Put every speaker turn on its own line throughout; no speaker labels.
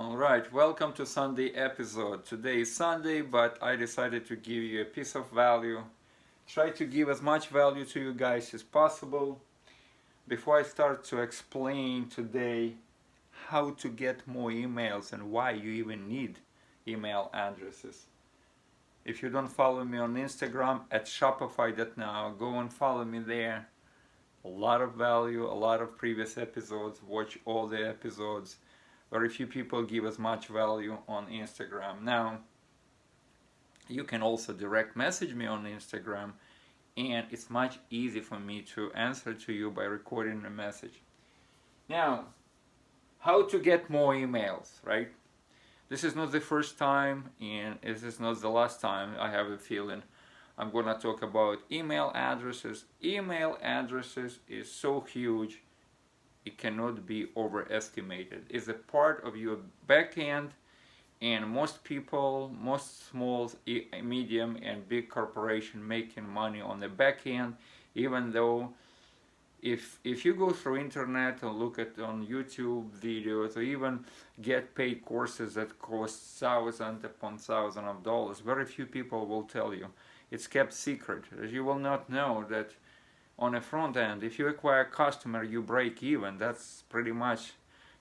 Alright, welcome to Sunday episode. Today is Sunday, but I decided to give you a piece of value. Try to give as much value to you guys as possible. Before I start to explain today how to get more emails and why you even need email addresses. If you don't follow me on Instagram at shopify.now, go and follow me there. A lot of value, a lot of previous episodes, watch all the episodes. Very few people give as much value on Instagram. Now, you can also direct message me on Instagram, and it's much easier for me to answer to you by recording a message. Now, how to get more emails, right? This is not the first time, and this is not the last time, I have a feeling. I'm gonna talk about email addresses. Email addresses is so huge, it cannot be overestimated. It's a part of your backend, and most people, most small, medium, and big corporation making money on the backend. Even though, if you go through internet and look at on YouTube videos, or even get paid courses that cost thousands upon thousands of dollars, very few people will tell you. It's kept secret. You will not know that on a front end, if you acquire a customer, you break even. That's pretty much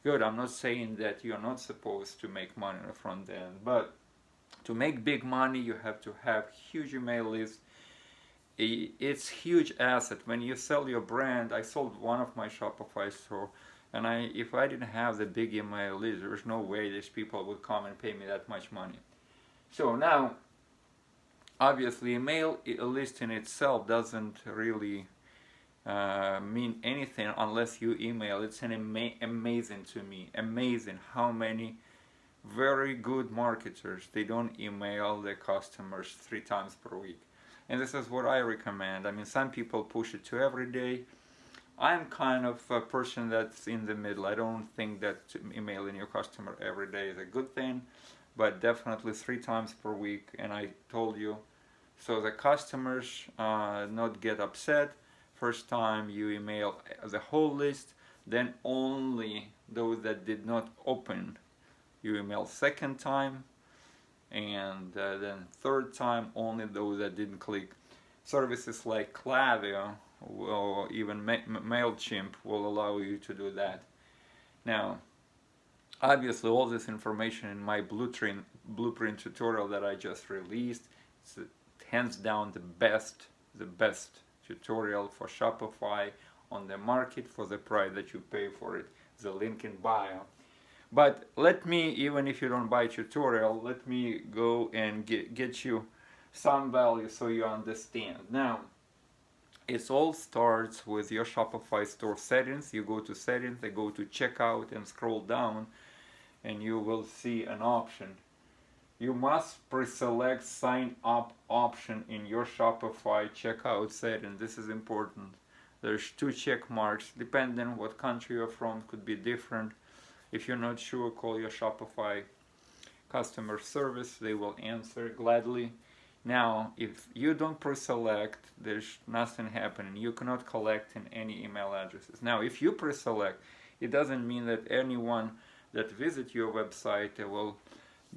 good. I'm not saying that you're not supposed to make money on the front end, but to make big money, you have to have huge email list. It's huge asset. When you sell your brand, I sold one of my Shopify store, and if I didn't have the big email list, there's no way these people would come and pay me that much money. So now, obviously, email list in itself doesn't really mean anything unless you email. It's amazing to me. Amazing how many very good marketers, they don't email their customers 3 times per week. And this is what I recommend. I mean, some people push it to every day. I'm kind of a person that's in the middle. I don't think that emailing your customer every day is a good thing, but definitely 3 times per week. And I told you, so the customers not get upset. First time you email the whole list, then only those that did not open you email second time, and then third time only those that didn't click. Services like Klaviyo or even MailChimp will allow you to do that. Now, obviously all this information in my blueprint tutorial that I just released, it's hands down the best tutorial for Shopify on the market for the price that you pay for it. The link in bio. But let me, even if you don't buy tutorial, let me go and get you some value so you understand. Now, it all starts with your Shopify store settings. You go to settings, you go to checkout and scroll down, and you will see an option. You must pre-select sign up option in your Shopify checkout setting. This is important. There's 2 check marks. Depending on what country you're from, could be different. If you're not sure, call your Shopify customer service. They will answer gladly. Now, if you don't pre-select, there's nothing happening. You cannot collect in any email addresses. Now, if you pre-select, it doesn't mean that anyone that visits your website will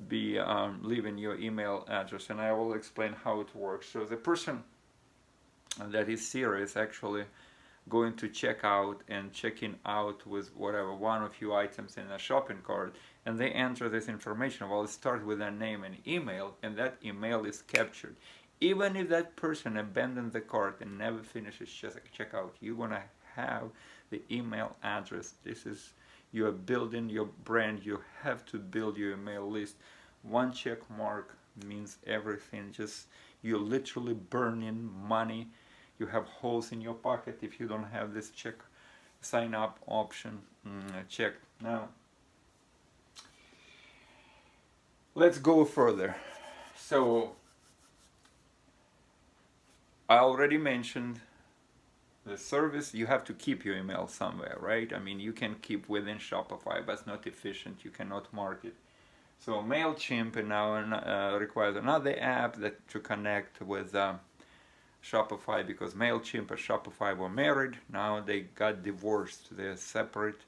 be leaving your email address, and I will explain how it works. So the person that is serious actually going to check out and checking out with whatever one of few items in a shopping cart, and they enter this information. Well, it starts with their name and email, and that email is captured. Even if that person abandoned the cart and never finishes checkout, you're gonna have the email address. This is, you are building your brand. You have to build your email list. 1 check mark means everything. Just, you're literally burning money. You have holes in your pocket if you don't have this sign up option checked. Now, let's go further. So, I already mentioned the service. You have to keep your email somewhere, right? I mean, you can keep within Shopify, but it's not efficient. You cannot market. So MailChimp now requires another app to connect with Shopify, because MailChimp and Shopify were married. Now they got divorced. They're separate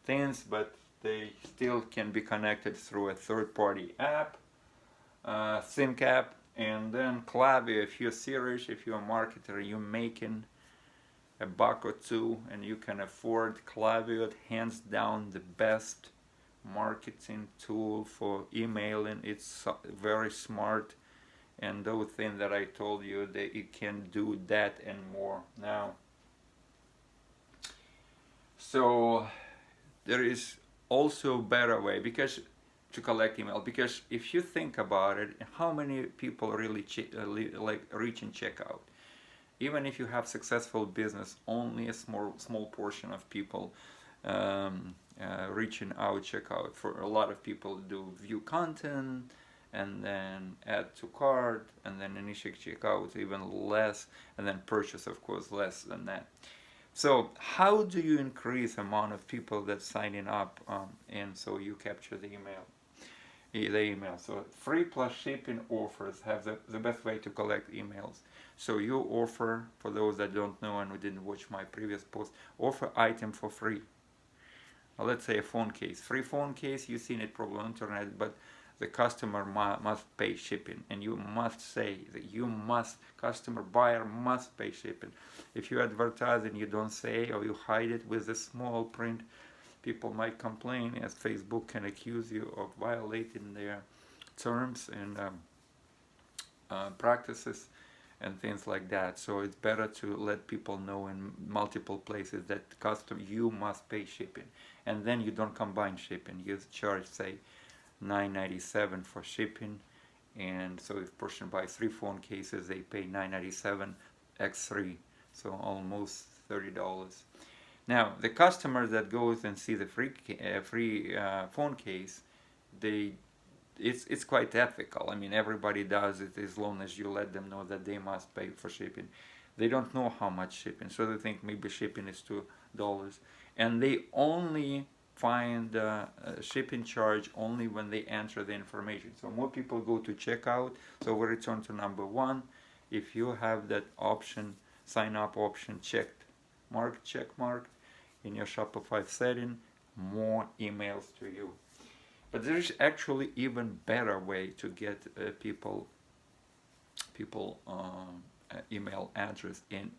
things, but they still can be connected through a third-party app, sync app, and then Klaviyo. If you're serious, if you're a marketer, you're making a buck or two and you can afford Klaviyo, hands down the best marketing tool for emailing. It's very smart, and those things that I told you, that it can do that and more now. So there is also a better way to collect email, because if you think about it, how many people really like reach and check out? Even if you have successful business, only a small portion of people reaching out, check out. For a lot of people, do view content and then add to cart and then initiate checkout, even less, and then purchase, of course, less than that. So how do you increase amount of people that signing up, and so you capture the email? So free plus shipping offers have the best way to collect emails. So you offer, for those that don't know and who didn't watch my previous post, offer item for free. Let's say a phone case, free phone case. You've seen it probably on internet, but the customer must pay shipping, and you must say that customer buyer must pay shipping. If you advertise and you don't say, or you hide it with a small print, people might complain, as Facebook can accuse you of violating their terms and practices and things like that. So it's better to let people know in multiple places that you must pay shipping, and then you don't combine shipping. You charge, say, $9.97 for shipping, and so if a person buys 3 phone cases, they pay $9.97 x 3, so almost $30. Now the customer that goes and see the free phone case, it's quite ethical. I mean, everybody does it as long as you let them know that they must pay for shipping. They don't know how much shipping, so they think maybe shipping is $2, and they only find the shipping charge only when they enter the information. So more people go to checkout. So we return to number 1. If you have that option, sign up option check marked in your Shopify setting, more emails to you. But there is actually even better way to get people email address in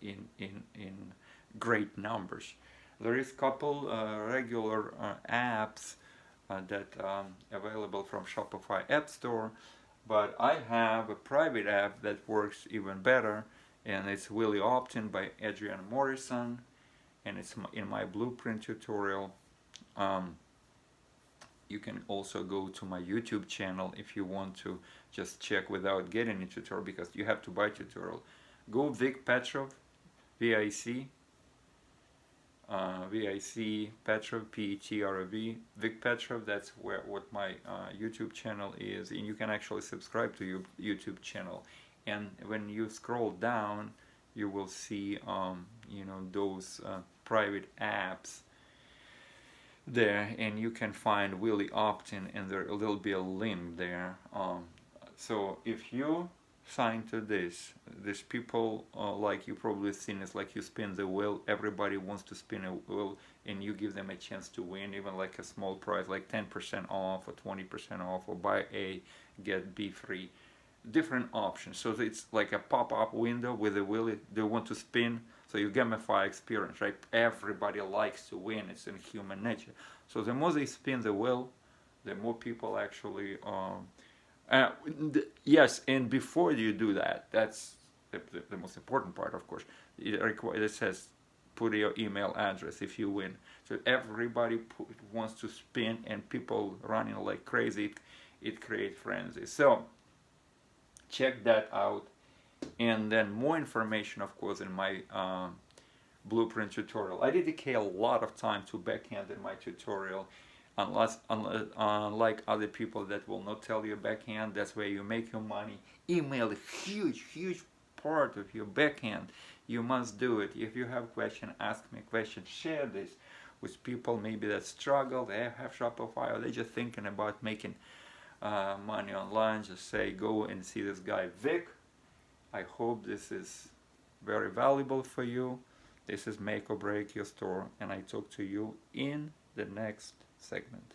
great numbers. There is couple regular apps that available from Shopify App Store, but I have a private app that works even better, and it's Willy Opt-in by Adrian Morrison, and it's in my blueprint tutorial. You can also go to my YouTube channel if you want to just check without getting a tutorial, because you have to buy tutorial. Go Vic Petrov, VIC Petrov, Petrov, Vic Petrov. That's what my YouTube channel is, and you can actually subscribe to your YouTube channel. And when you scroll down, you will see those private apps there, and you can find Willy Opt-in, and there will be a link there. So if you sign to this people, like you probably seen, it's like you spin the wheel. Everybody wants to spin a wheel, and you give them a chance to win, even like a small prize, like 10% off or 20% off, or buy A get B free. Different options. So it's like a pop-up window with a wheel they want to spin. So you gamify experience, right? Everybody likes to win. It's in human nature. So the more they spin the wheel, the more people actually yes, and before you do that, that's the most important part, of course. It says put your email address if you win. So everybody wants to spin, and people running like crazy. It creates frenzy. So check that out, and then more information, of course, in my blueprint tutorial. I dedicate a lot of time to backhand in my tutorial. Unlike other people that will not tell you backhand, that's where you make your money. Email is huge part of your backhand. You must do it. If you have question, ask me questions. Share this with people maybe that struggle, they have Shopify, or they're just thinking about making money online. Just say, go and see this guy Vic. I hope this is very valuable for you. This is Make or Break Your Store, and I talk to you in the next segment.